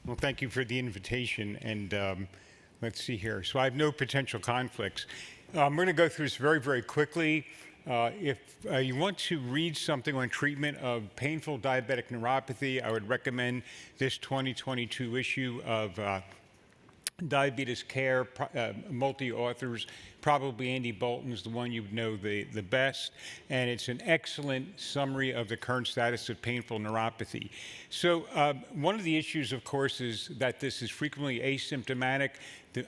Well, thank you for the invitation. And let's see here. So I have no potential conflicts. I'm going to go through this very, very quickly. If you want to read something on treatment of painful diabetic neuropathy, I would recommend this 2022 issue of Diabetes Care, multi-authors. Probably Andy Bolton's the one you would know the best, and it's an excellent summary of the current status of painful neuropathy. So one of the issues, of course, is that this is frequently asymptomatic.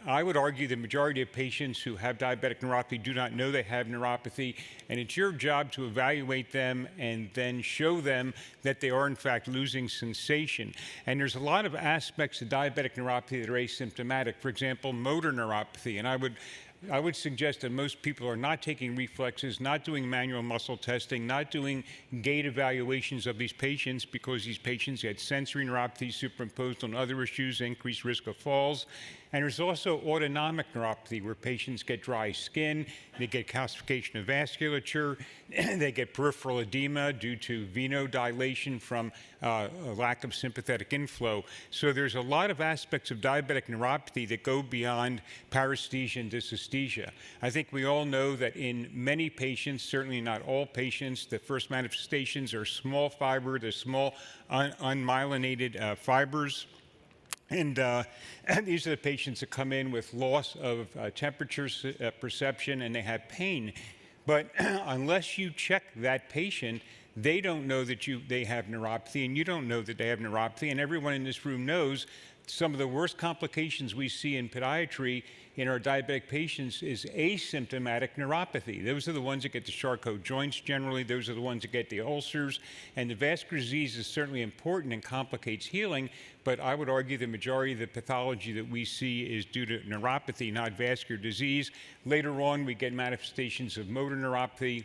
I would argue the majority of patients who have diabetic neuropathy do not know they have neuropathy, and it's your job to evaluate them and then show them that they are in fact losing sensation. And there's a lot of aspects of diabetic neuropathy that are asymptomatic. For example, motor neuropathy, and I would suggest that most people are not taking reflexes, not doing manual muscle testing, not doing gait evaluations of these patients because these patients get sensory neuropathy superimposed on other issues, increased risk of falls. And there's also autonomic neuropathy where patients get dry skin, they get calcification of vasculature, they get peripheral edema due to venodilation from a lack of sympathetic inflow. So there's a lot of aspects of diabetic neuropathy that go beyond paresthesia and dysesthesia. I think we all know that in many patients, certainly not all patients, the first manifestations are small fiber, the small unmyelinated fibers. And these are the patients that come in with loss of temperature perception and they have pain. But unless you check that patient, they don't know that they have neuropathy, and you don't know that they have neuropathy. And everyone in this room knows some of the worst complications we see in podiatry in our diabetic patients is asymptomatic neuropathy. Those are the ones that get the Charcot joints generally. Those are the ones that get the ulcers. And the vascular disease is certainly important and complicates healing, but I would argue the majority of the pathology that we see is due to neuropathy, not vascular disease. Later on, we get manifestations of motor neuropathy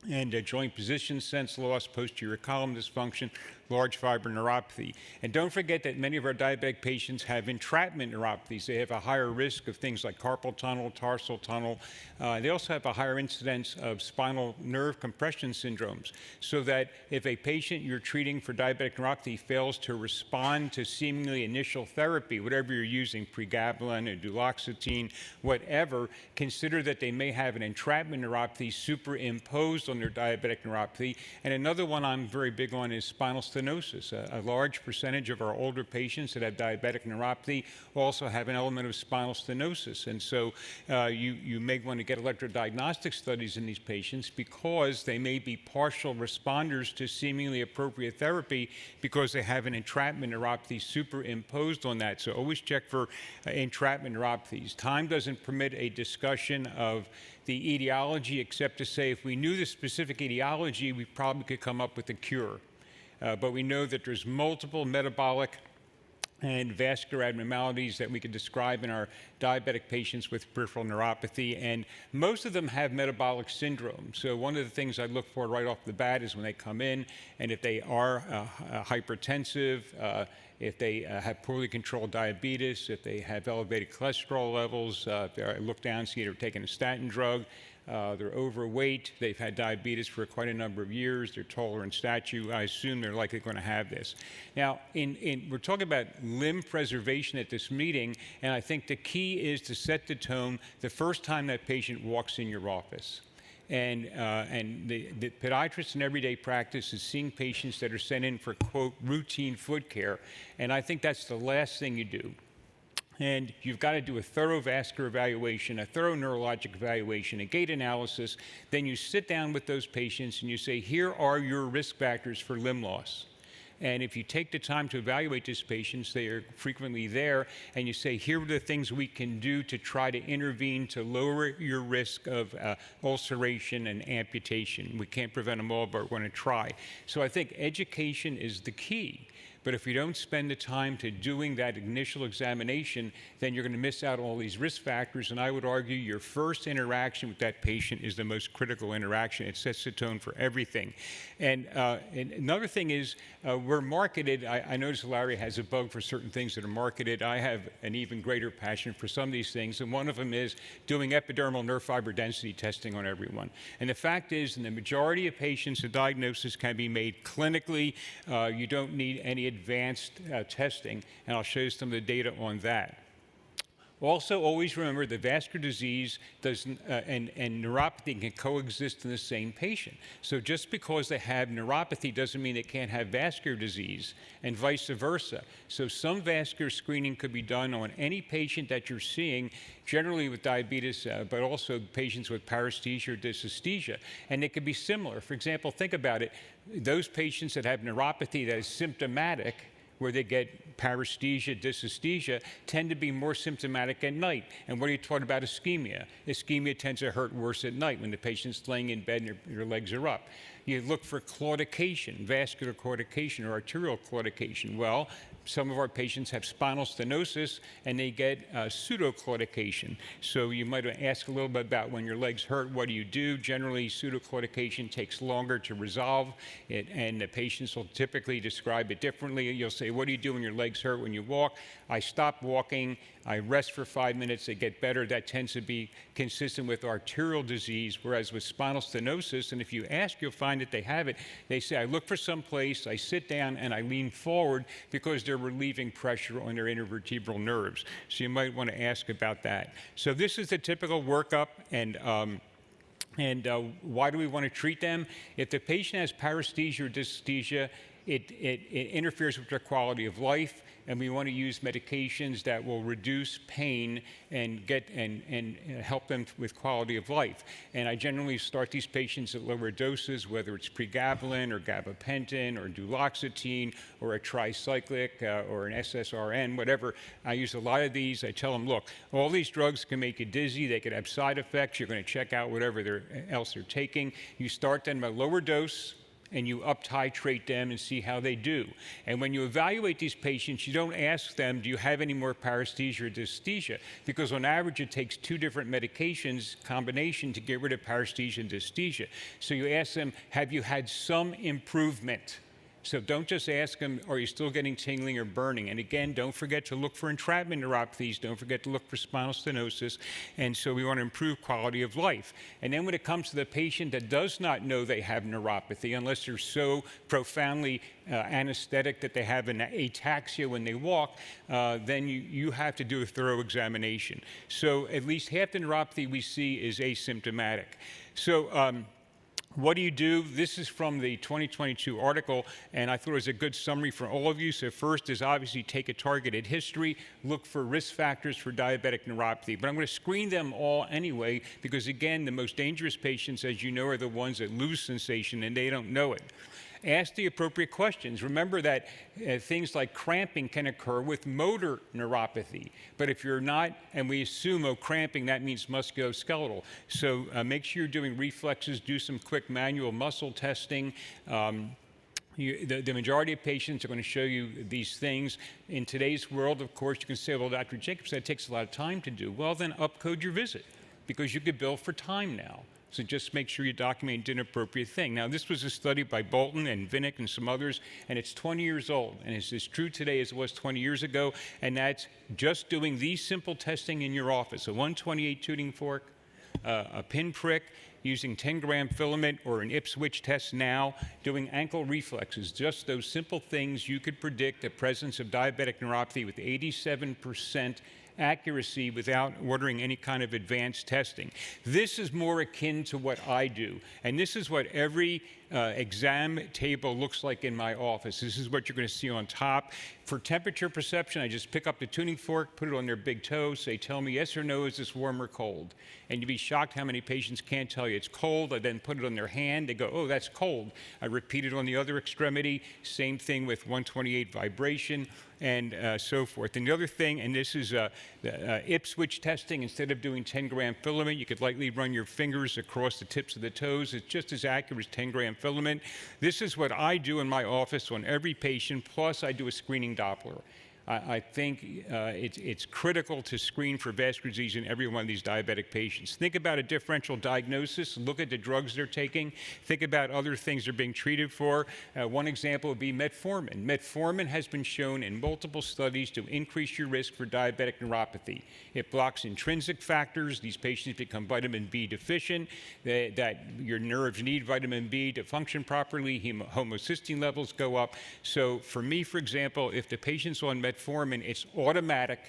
and joint position sense loss, posterior column dysfunction, large fiber neuropathy. And don't forget that many of our diabetic patients have entrapment neuropathies. They have a higher risk of things like carpal tunnel, tarsal tunnel. They also have a higher incidence of spinal nerve compression syndromes. So that if a patient you're treating for diabetic neuropathy fails to respond to seemingly initial therapy, whatever you're using, pregabalin or duloxetine, whatever, consider that they may have an entrapment neuropathy superimposed on their diabetic neuropathy. And another one I'm very big on is spinal stenosis. A large percentage of our older patients that have diabetic neuropathy also have an element of spinal stenosis. And so you may want to get electrodiagnostic studies in these patients because they may be partial responders to seemingly appropriate therapy because they have an entrapment neuropathy superimposed on that. So always check for entrapment neuropathies. Time doesn't permit a discussion of the etiology except to say if we knew the specific etiology, we probably could come up with a cure. But we know that there's multiple metabolic and vascular abnormalities that we could describe in our diabetic patients with peripheral neuropathy, and most of them have metabolic syndrome. So one of the things I look for right off the bat is when they come in, and if they are hypertensive, if they have poorly controlled diabetes, if they have elevated cholesterol levels, if I look down, see they're taking a statin drug, they're overweight, they've had diabetes for quite a number of years, they're taller in stature, I assume they're likely going to have this. Now, we're talking about limb preservation at this meeting, and I think the key is to set the tone the first time that patient walks in your office. And the podiatrist in everyday practice is seeing patients that are sent in for, quote, routine foot care, and I think that's the last thing you do. And you've got to do a thorough vascular evaluation, a thorough neurologic evaluation, a gait analysis. Then you sit down with those patients and you say, here are your risk factors for limb loss. And if you take the time to evaluate these patients, they are frequently there, and you say, here are the things we can do to try to intervene to lower your risk of ulceration and amputation. We can't prevent them all, but we're going to try. So I think education is the key. But if you don't spend the time to doing that initial examination, then you're going to miss out on all these risk factors. And I would argue your first interaction with that patient is the most critical interaction. It sets the tone for everything. And another thing is we're marketed. I notice Larry has a bug for certain things that are marketed. I have an even greater passion for some of these things. And one of them is doing epidermal nerve fiber density testing on everyone. And the fact is, in the majority of patients, the diagnosis can be made clinically. You don't need any advanced testing, and I'll show you some of the data on that. Also, always remember that vascular disease and neuropathy can coexist in the same patient. So just because they have neuropathy doesn't mean they can't have vascular disease, and vice versa. So some vascular screening could be done on any patient that you're seeing, generally with diabetes, but also patients with paresthesia or dysesthesia. And they could be similar. For example, think about it. Those patients that have neuropathy that is symptomatic, where they get paresthesia, dysesthesia, tend to be more symptomatic at night. And what are you taught about ischemia? Ischemia tends to hurt worse at night when the patient's laying in bed and your legs are up. You look for claudication, vascular claudication or arterial claudication. Well, some of our patients have spinal stenosis and they get pseudoclaudication. So you might ask a little bit about when your legs hurt, what do you do? Generally, pseudoclaudication takes longer to resolve, and the patients will typically describe it differently. You'll say, what do you do when your legs hurt when you walk? I stop walking, I rest for 5 minutes, they get better. That tends to be consistent with arterial disease, whereas with spinal stenosis, and if you ask, you'll find that they have it, they say, I look for some place, I sit down, and I lean forward because they're relieving pressure on their intervertebral nerves. So you might want to ask about that. So this is the typical workup, and why do we want to treat them? If the patient has paresthesia or dysesthesia, it interferes with their quality of life, and we want to use medications that will reduce pain and help them with quality of life. And I generally start these patients at lower doses, whether it's pregabalin or gabapentin or duloxetine or a tricyclic or an SSRN, whatever. I use a lot of these. I tell them, look, all these drugs can make you dizzy. They could have side effects. You're going to check out whatever else they're taking. You start them at a lower dose, and you up-titrate them and see how they do. And when you evaluate these patients, you don't ask them, do you have any more paresthesia or dysesthesia? Because on average, it takes 2 different medications combination to get rid of paresthesia and dysesthesia. So you ask them, have you had some improvement? So don't just ask them, are you still getting tingling or burning? And again, don't forget to look for entrapment neuropathies. Don't forget to look for spinal stenosis. And so we want to improve quality of life. And then when it comes to the patient that does not know they have neuropathy, unless they're so profoundly anesthetic that they have an ataxia when they walk, then you have to do a thorough examination. So at least half the neuropathy we see is asymptomatic. So what do you do? This is from the 2022 article, and I thought it was a good summary for all of you. So first is obviously take a targeted history, look for risk factors for diabetic neuropathy. But I'm going to screen them all anyway, because again, the most dangerous patients, as you know, are the ones that lose sensation and they don't know it. Ask the appropriate questions. Remember that things like cramping can occur with motor neuropathy. But if you're not, and we assume, cramping, that means musculoskeletal. So make sure you're doing reflexes, do some quick manual muscle testing. The majority of patients are going to show you these things. In today's world, of course, you can say, well, Dr. Jacobs, that takes a lot of time to do. Well, then upcode your visit, because you could bill for time now. So just make sure you document and do an appropriate thing. Now, this was a study by Bolton and Vinnick and some others, and it's 20 years old. And it's as true today as it was 20 years ago, and that's just doing these simple testing in your office. A 128 tuning fork, a pinprick, using 10-gram filament or an Ipswich test now, doing ankle reflexes. Just those simple things, you could predict the presence of diabetic neuropathy with 87% accuracy without ordering any kind of advanced testing. This is more akin to what I do, and this is what every exam table looks like in my office. This is what you're going to see on top. For temperature perception, I just pick up the tuning fork, put it on their big toe, say, tell me yes or no, is this warm or cold? And you'd be shocked how many patients can't tell you it's cold. I then put it on their hand. They go, oh, that's cold. I repeat it on the other extremity. Same thing with 128 vibration and so forth. And the other thing, and this is the Ipswich testing, instead of doing 10-gram filament, you could lightly run your fingers across the tips of the toes. It's just as accurate as 10-gram filament. This is what I do in my office on every patient, plus I do a screening Doppler. I think it's critical to screen for vascular disease in every one of these diabetic patients. Think about a differential diagnosis. Look at the drugs they're taking. Think about other things they're being treated for. One example would be metformin. Metformin has been shown in multiple studies to increase your risk for diabetic neuropathy. It blocks intrinsic factors. These patients become vitamin B deficient, that your nerves need vitamin B to function properly. Homocysteine levels go up. So for me, for example, if the patient's on metformin, it's automatic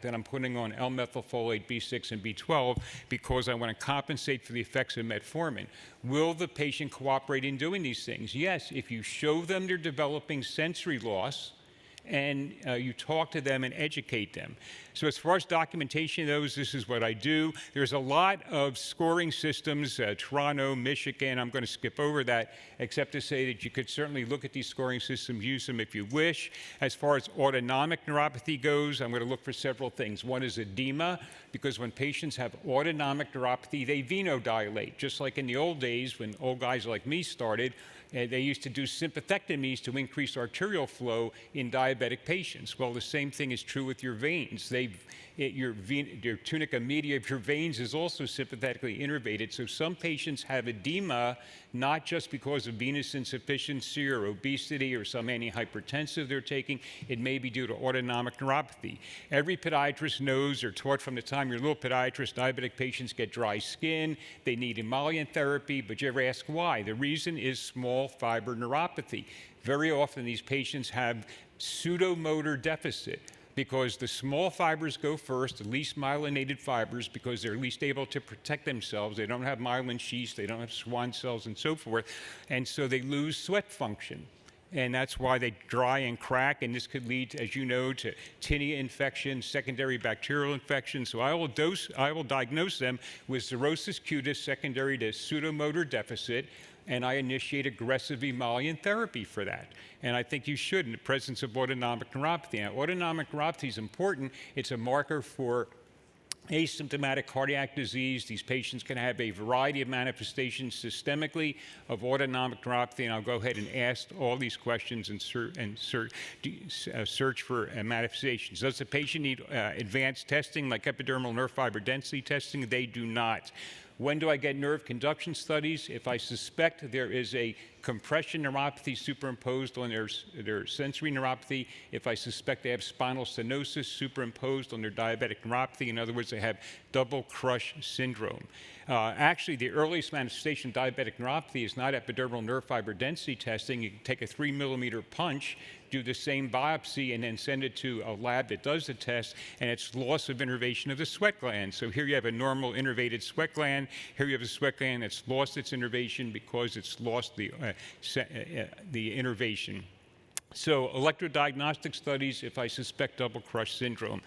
that I'm putting on L-methylfolate, B6, and B12 because I want to compensate for the effects of metformin. Will the patient cooperate in doing these things? Yes, if you show them they're developing sensory loss, and you talk to them and educate them. So as far as documentation goes, this is what I do. There's a lot of scoring systems, Toronto, Michigan. I'm going to skip over that, except to say that you could certainly look at these scoring systems, use them if you wish. As far as autonomic neuropathy goes, I'm going to look for several things. One is edema, because when patients have autonomic neuropathy, they venodilate, just like in the old days when old guys like me started. They used to do sympathectomies to increase arterial flow in diabetic patients. Well, the same thing is true with your veins. Your tunica media of your veins is also sympathetically innervated. So some patients have edema not just because of venous insufficiency or obesity or some antihypertensive they're taking. It may be due to autonomic neuropathy. Every podiatrist knows or taught from the time you're a little podiatrist, diabetic patients get dry skin, they need emollient therapy, but you ever ask why? The reason is small fiber neuropathy. Very often these patients have pseudomotor deficit, because the small fibers go first, the least myelinated fibers, because they're least able to protect themselves. They don't have myelin sheaths, they don't have Schwann cells, and so forth. And so they lose sweat function. And that's why they dry and crack, and this could lead, as you know, to tinea infection, secondary bacterial infection. So I will diagnose them with cirrhosis cutis secondary to pseudomotor deficit, and I initiate aggressive emollient therapy for that. And I think you should in the presence of autonomic neuropathy. Now, autonomic neuropathy is important. It's a marker for asymptomatic cardiac disease. These patients can have a variety of manifestations systemically of autonomic neuropathy, and I'll go ahead and ask all these questions and search for manifestations. Does the patient need advanced testing like epidermal nerve fiber density testing? They do not. When do I get nerve conduction studies? If I suspect there is a compression neuropathy superimposed on their sensory neuropathy, if I suspect they have spinal stenosis superimposed on their diabetic neuropathy, in other words, they have double crush syndrome. Actually, the earliest manifestation of diabetic neuropathy is not epidermal nerve fiber density testing. You can take a 3-millimeter punch, do the same biopsy, and then send it to a lab that does the test, and it's loss of innervation of the sweat gland. So here you have a normal innervated sweat gland. Here you have a sweat gland that's lost its innervation because it's lost the innervation. So electrodiagnostic studies if I suspect double crush syndrome.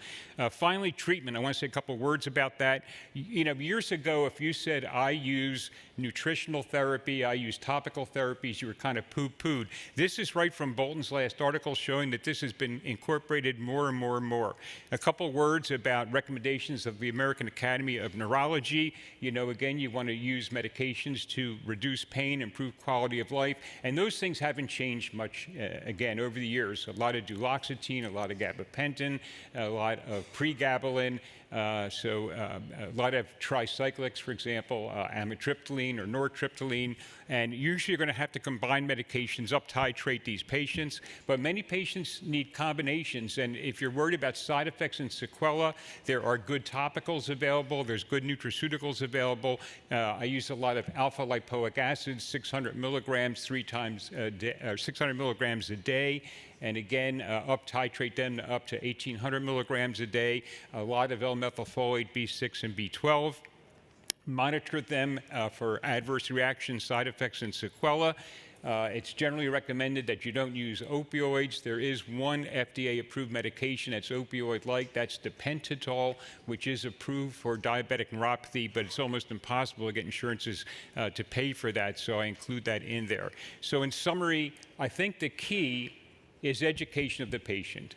Finally, treatment. I want to say a couple words about that. You know, years ago, if you said I use nutritional therapy, I use topical therapies, you were kind of poo-pooed. This is right from Bolton's last article showing that this has been incorporated more and more and more. A couple words about recommendations of the American Academy of Neurology. You know, again, you want to use medications to reduce pain, improve quality of life, and those things haven't changed much, again, over the years. A lot of duloxetine, a lot of gabapentin, a lot of pregabalin, a lot of tricyclics, for example, amitriptyline or nortriptyline, and usually you're going to have to combine medications, up-titrate these patients, but many patients need combinations, and if you're worried about side effects and sequela, there are good topicals available, there's good nutraceuticals available. I use a lot of alpha-lipoic acid, 600 milligrams 600 milligrams a day, and again, up-titrate them to up to 1,800 milligrams a day, a lot of L-methylfolate, B6, and B12. Monitor them for adverse reactions, side effects, and sequela. It's generally recommended that you don't use opioids. There is one FDA-approved medication that's opioid-like. That's dipentitol, which is approved for diabetic neuropathy, but it's almost impossible to get insurances to pay for that, so I include that in there. So in summary, I think the key is education of the patient.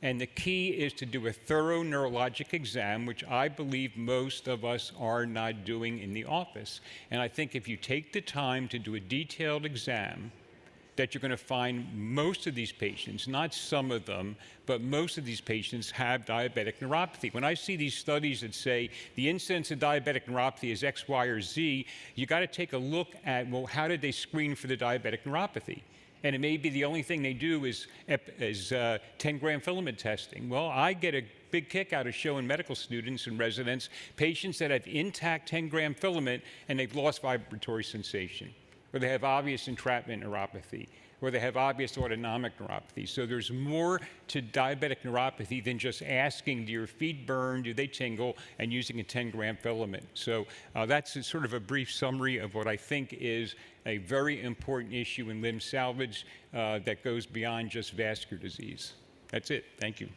And the key is to do a thorough neurologic exam, which I believe most of us are not doing in the office. And I think if you take the time to do a detailed exam, that you're going to find most of these patients, not some of them, but most of these patients have diabetic neuropathy. When I see these studies that say the incidence of diabetic neuropathy is X, Y, or Z, you got to take a look at, well, how did they screen for the diabetic neuropathy? And it may be the only thing they do is 10-gram filament testing. Well, I get a big kick out of showing medical students and residents patients that have intact 10-gram filament and they've lost vibratory sensation, or they have obvious entrapment neuropathy, or they have obvious autonomic neuropathy. So there's more to diabetic neuropathy than just asking, do your feet burn, do they tingle, and using a 10-gram filament. So that's sort of a brief summary of what I think is a very important issue in limb salvage that goes beyond just vascular disease. That's it. Thank you.